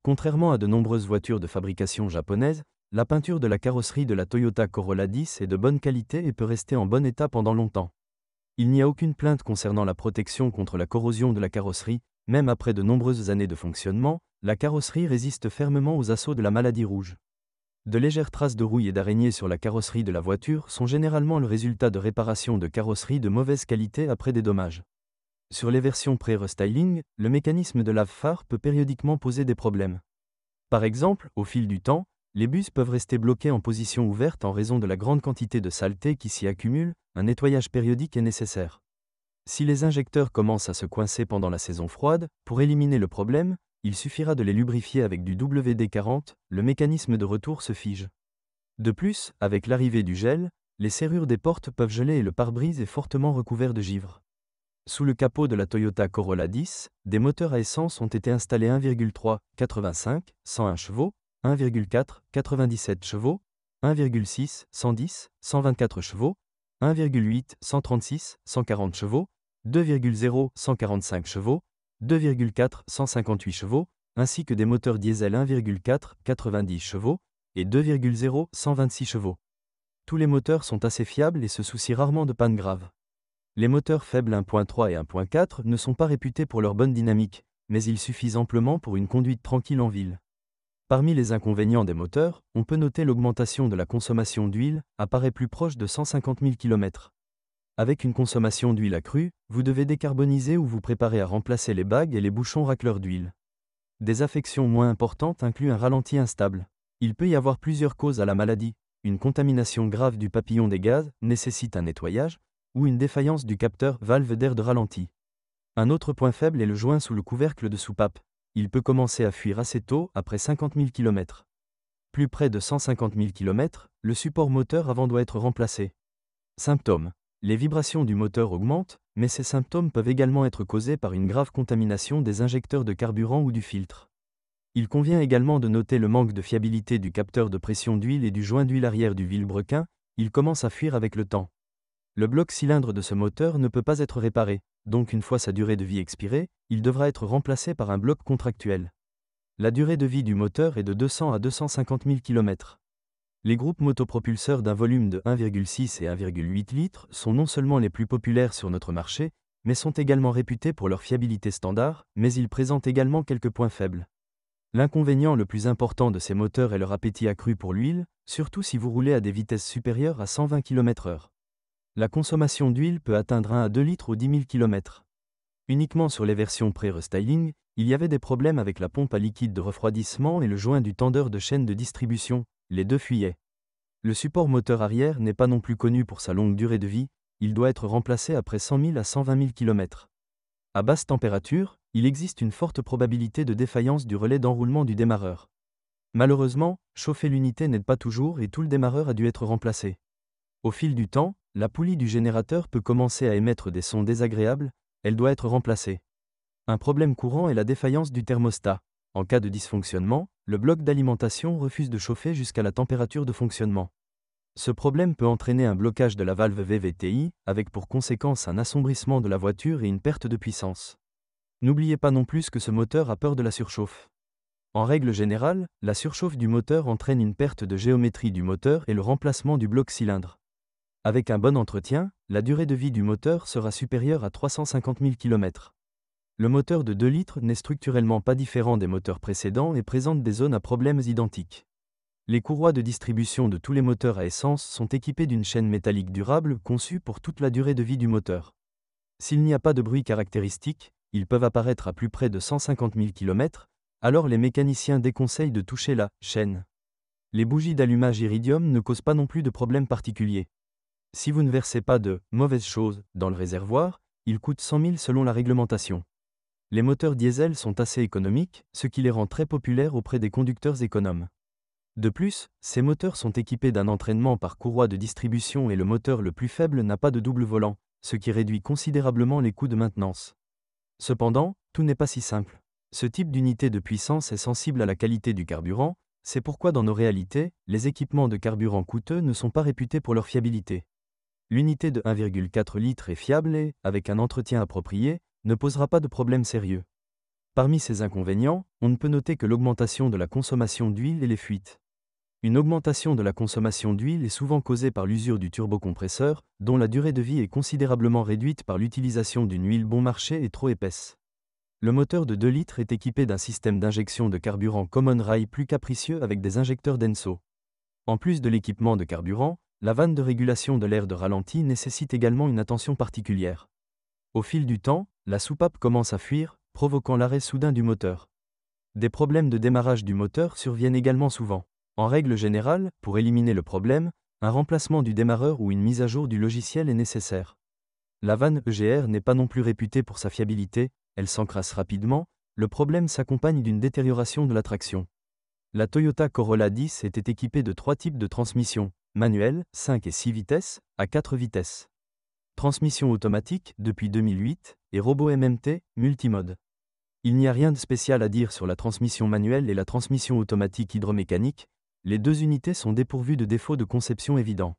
Contrairement à de nombreuses voitures de fabrication japonaise, la peinture de la carrosserie de la Toyota Corolla 10 est de bonne qualité et peut rester en bon état pendant longtemps. Il n'y a aucune plainte concernant la protection contre la corrosion de la carrosserie, même après de nombreuses années de fonctionnement, la carrosserie résiste fermement aux assauts de la maladie rouge. De légères traces de rouille et d'araignées sur la carrosserie de la voiture sont généralement le résultat de réparations de carrosserie de mauvaise qualité après des dommages. Sur les versions pré-restyling, le mécanisme de lave-phare peut périodiquement poser des problèmes. Par exemple, au fil du temps, les bus peuvent rester bloqués en position ouverte en raison de la grande quantité de saleté qui s'y accumule, un nettoyage périodique est nécessaire. Si les injecteurs commencent à se coincer pendant la saison froide, pour éliminer le problème, il suffira de les lubrifier avec du WD-40, le mécanisme de retour se fige. De plus, avec l'arrivée du gel, les serrures des portes peuvent geler et le pare-brise est fortement recouvert de givre. Sous le capot de la Toyota Corolla 10, des moteurs à essence ont été installés 1,3, 85, 101 chevaux, 1,4, 97 chevaux, 1,6, 110, 124 chevaux, 1,8, 136, 140 chevaux, 2,0, 145 chevaux, 2,4, 158 chevaux, ainsi que des moteurs diesel 1,4, 90 chevaux, et 2,0, 126 chevaux. Tous les moteurs sont assez fiables et se soucient rarement de panne grave. Les moteurs faibles 1.3 et 1.4 ne sont pas réputés pour leur bonne dynamique, mais ils suffisent amplement pour une conduite tranquille en ville. Parmi les inconvénients des moteurs, on peut noter l'augmentation de la consommation d'huile, apparaît plus proche de 150 000 km. Avec une consommation d'huile accrue, vous devez décarboniser ou vous préparer à remplacer les bagues et les bouchons racleurs d'huile. Des affections moins importantes incluent un ralenti instable. Il peut y avoir plusieurs causes à la maladie. Une contamination grave du papillon des gaz nécessite un nettoyage, ou une défaillance du capteur valve d'air de ralenti. Un autre point faible est le joint sous le couvercle de soupape. Il peut commencer à fuir assez tôt, après 50 000 km. Plus près de 150 000 km, le support moteur avant doit être remplacé. Symptômes. Les vibrations du moteur augmentent, mais ces symptômes peuvent également être causés par une grave contamination des injecteurs de carburant ou du filtre. Il convient également de noter le manque de fiabilité du capteur de pression d'huile et du joint d'huile arrière du vilebrequin, il commence à fuir avec le temps. Le bloc cylindre de ce moteur ne peut pas être réparé, donc une fois sa durée de vie expirée, il devra être remplacé par un bloc contractuel. La durée de vie du moteur est de 200 à 250 000 km. Les groupes motopropulseurs d'un volume de 1,6 et 1,8 litres sont non seulement les plus populaires sur notre marché, mais sont également réputés pour leur fiabilité standard, mais ils présentent également quelques points faibles. L'inconvénient le plus important de ces moteurs est leur appétit accru pour l'huile, surtout si vous roulez à des vitesses supérieures à 120 km/h. La consommation d'huile peut atteindre 1 à 2 litres aux 10 000 km. Uniquement sur les versions pré-restyling, il y avait des problèmes avec la pompe à liquide de refroidissement et le joint du tendeur de chaîne de distribution, les deux fuyaient. Le support moteur arrière n'est pas non plus connu pour sa longue durée de vie, il doit être remplacé après 100 000 à 120 000 km. À basse température, il existe une forte probabilité de défaillance du relais d'enroulement du démarreur. Malheureusement, chauffer l'unité n'aide pas toujours et tout le démarreur a dû être remplacé. Au fil du temps, la poulie du générateur peut commencer à émettre des sons désagréables, elle doit être remplacée. Un problème courant est la défaillance du thermostat. En cas de dysfonctionnement, le bloc d'alimentation refuse de chauffer jusqu'à la température de fonctionnement. Ce problème peut entraîner un blocage de la valve VVTI, avec pour conséquence un assombrissement de la voiture et une perte de puissance. N'oubliez pas non plus que ce moteur a peur de la surchauffe. En règle générale, la surchauffe du moteur entraîne une perte de géométrie du moteur et le remplacement du bloc cylindre. Avec un bon entretien, la durée de vie du moteur sera supérieure à 350 000 km. Le moteur de 2 litres n'est structurellement pas différent des moteurs précédents et présente des zones à problèmes identiques. Les courroies de distribution de tous les moteurs à essence sont équipées d'une chaîne métallique durable conçue pour toute la durée de vie du moteur. S'il n'y a pas de bruit caractéristique, ils peuvent apparaître à plus près de 150 000 km, alors les mécaniciens déconseillent de toucher la chaîne. Les bougies d'allumage iridium ne causent pas non plus de problème particulier. Si vous ne versez pas de « mauvaises choses » dans le réservoir, il coûte 100 000 selon la réglementation. Les moteurs diesel sont assez économiques, ce qui les rend très populaires auprès des conducteurs économes. De plus, ces moteurs sont équipés d'un entraînement par courroie de distribution et le moteur le plus faible n'a pas de double volant, ce qui réduit considérablement les coûts de maintenance. Cependant, tout n'est pas si simple. Ce type d'unité de puissance est sensible à la qualité du carburant, c'est pourquoi dans nos réalités, les équipements de carburant coûteux ne sont pas réputés pour leur fiabilité. L'unité de 1,4 litres est fiable et, avec un entretien approprié, ne posera pas de problème sérieux. Parmi ces inconvénients, on ne peut noter que l'augmentation de la consommation d'huile et les fuites. Une augmentation de la consommation d'huile est souvent causée par l'usure du turbocompresseur, dont la durée de vie est considérablement réduite par l'utilisation d'une huile bon marché et trop épaisse. Le moteur de 2 litres est équipé d'un système d'injection de carburant Common Rail plus capricieux avec des injecteurs Denso. En plus de l'équipement de carburant, la vanne de régulation de l'air de ralenti nécessite également une attention particulière. Au fil du temps, la soupape commence à fuir, provoquant l'arrêt soudain du moteur. Des problèmes de démarrage du moteur surviennent également souvent. En règle générale, pour éliminer le problème, un remplacement du démarreur ou une mise à jour du logiciel est nécessaire. La vanne EGR n'est pas non plus réputée pour sa fiabilité, elle s'encrasse rapidement, le problème s'accompagne d'une détérioration de la traction. La Toyota Corolla 10 était équipée de 3 types de transmission, manuelle, 5 et 6 vitesses, à 4 vitesses. Transmission automatique, depuis 2008, et robot MMT, multimode. Il n'y a rien de spécial à dire sur la transmission manuelle et la transmission automatique hydromécanique, les deux unités sont dépourvues de défauts de conception évidents.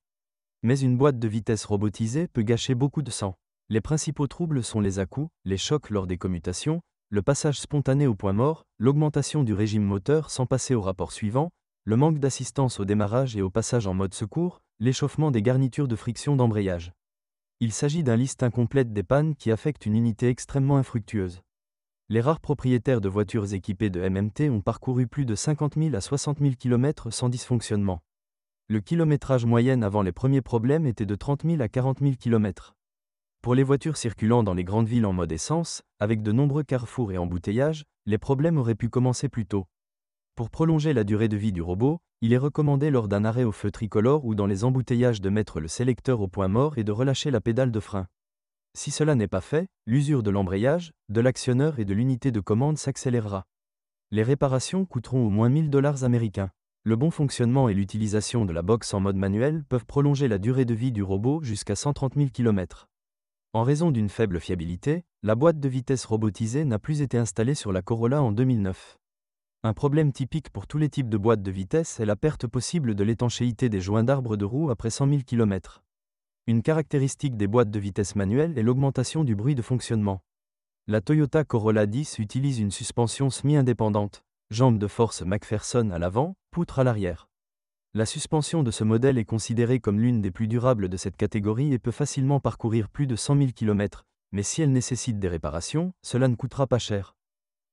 Mais une boîte de vitesse robotisée peut gâcher beaucoup de sang. Les principaux troubles sont les à-coups, les chocs lors des commutations, le passage spontané au point mort, l'augmentation du régime moteur sans passer au rapport suivant, le manque d'assistance au démarrage et au passage en mode secours, l'échauffement des garnitures de friction d'embrayage. Il s'agit d'un liste incomplète des pannes qui affectent une unité extrêmement infructueuse. Les rares propriétaires de voitures équipées de MMT ont parcouru plus de 50 000 à 60 000 km sans dysfonctionnement. Le kilométrage moyen avant les premiers problèmes était de 30 000 à 40 000 km. Pour les voitures circulant dans les grandes villes en mode essence, avec de nombreux carrefours et embouteillages, les problèmes auraient pu commencer plus tôt. Pour prolonger la durée de vie du robot, il est recommandé lors d'un arrêt au feu tricolore ou dans les embouteillages de mettre le sélecteur au point mort et de relâcher la pédale de frein. Si cela n'est pas fait, l'usure de l'embrayage, de l'actionneur et de l'unité de commande s'accélérera. Les réparations coûteront au moins 1 000 $ américains. Le bon fonctionnement et l'utilisation de la box en mode manuel peuvent prolonger la durée de vie du robot jusqu'à 130 000 km. En raison d'une faible fiabilité, la boîte de vitesse robotisée n'a plus été installée sur la Corolla en 2009. Un problème typique pour tous les types de boîtes de vitesse est la perte possible de l'étanchéité des joints d'arbre de roue après 100 000 km. Une caractéristique des boîtes de vitesse manuelles est l'augmentation du bruit de fonctionnement. La Toyota Corolla 10 utilise une suspension semi-indépendante, jambes de force McPherson à l'avant, poutre à l'arrière. La suspension de ce modèle est considérée comme l'une des plus durables de cette catégorie et peut facilement parcourir plus de 100 000 km, mais si elle nécessite des réparations, cela ne coûtera pas cher.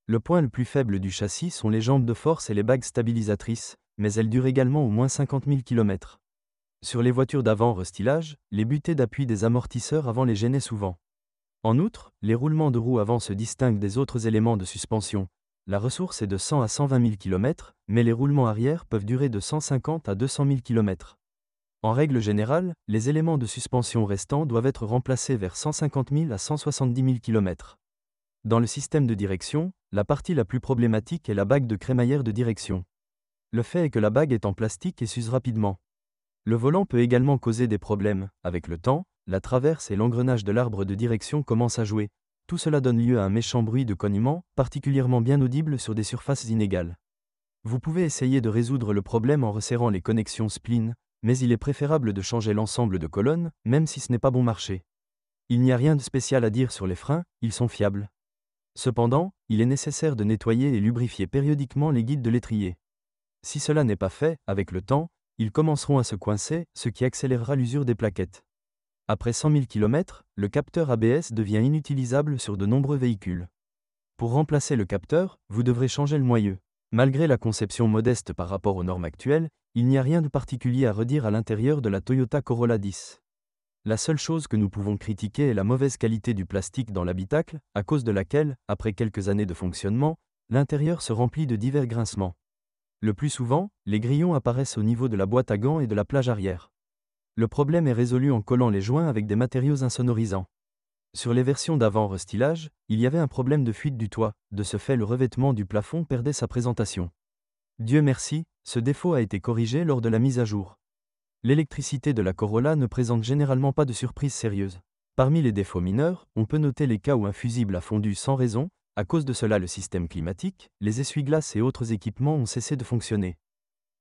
Le point le plus faible du châssis sont les jambes de force et les bagues stabilisatrices, mais elles durent également au moins 50 000 km. Sur les voitures d'avant restylage, les butées d'appui des amortisseurs avant les gênaient souvent. En outre, les roulements de roues avant se distinguent des autres éléments de suspension. La ressource est de 100 à 120 000 km, mais les roulements arrière peuvent durer de 150 à 200 000 km. En règle générale, les éléments de suspension restants doivent être remplacés vers 150 000 à 170 000 km. Dans le système de direction, la partie la plus problématique est la bague de crémaillère de direction. Le fait est que la bague est en plastique et s'use rapidement. Le volant peut également causer des problèmes. Avec le temps, la traverse et l'engrenage de l'arbre de direction commencent à jouer. Tout cela donne lieu à un méchant bruit de cognement, particulièrement bien audible sur des surfaces inégales. Vous pouvez essayer de résoudre le problème en resserrant les connexions spline, mais il est préférable de changer l'ensemble de colonnes, même si ce n'est pas bon marché. Il n'y a rien de spécial à dire sur les freins, ils sont fiables. Cependant, il est nécessaire de nettoyer et lubrifier périodiquement les guides de l'étrier. Si cela n'est pas fait, avec le temps, ils commenceront à se coincer, ce qui accélérera l'usure des plaquettes. Après 100 000 km, le capteur ABS devient inutilisable sur de nombreux véhicules. Pour remplacer le capteur, vous devrez changer le moyeu. Malgré la conception modeste par rapport aux normes actuelles, il n'y a rien de particulier à redire à l'intérieur de la Toyota Corolla 10. La seule chose que nous pouvons critiquer est la mauvaise qualité du plastique dans l'habitacle, à cause de laquelle, après quelques années de fonctionnement, l'intérieur se remplit de divers grincements. Le plus souvent, les grillons apparaissent au niveau de la boîte à gants et de la plage arrière. Le problème est résolu en collant les joints avec des matériaux insonorisants. Sur les versions d'avant restylage, il y avait un problème de fuite du toit, de ce fait le revêtement du plafond perdait sa présentation. Dieu merci, ce défaut a été corrigé lors de la mise à jour. L'électricité de la Corolla ne présente généralement pas de surprise sérieuse. Parmi les défauts mineurs, on peut noter les cas où un fusible a fondu sans raison. À cause de cela, le système climatique, les essuie-glaces et autres équipements ont cessé de fonctionner.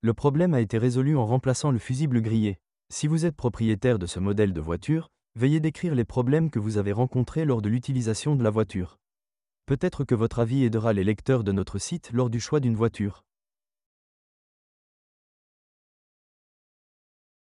Le problème a été résolu en remplaçant le fusible grillé. Si vous êtes propriétaire de ce modèle de voiture, veuillez décrire les problèmes que vous avez rencontrés lors de l'utilisation de la voiture. Peut-être que votre avis aidera les lecteurs de notre site lors du choix d'une voiture.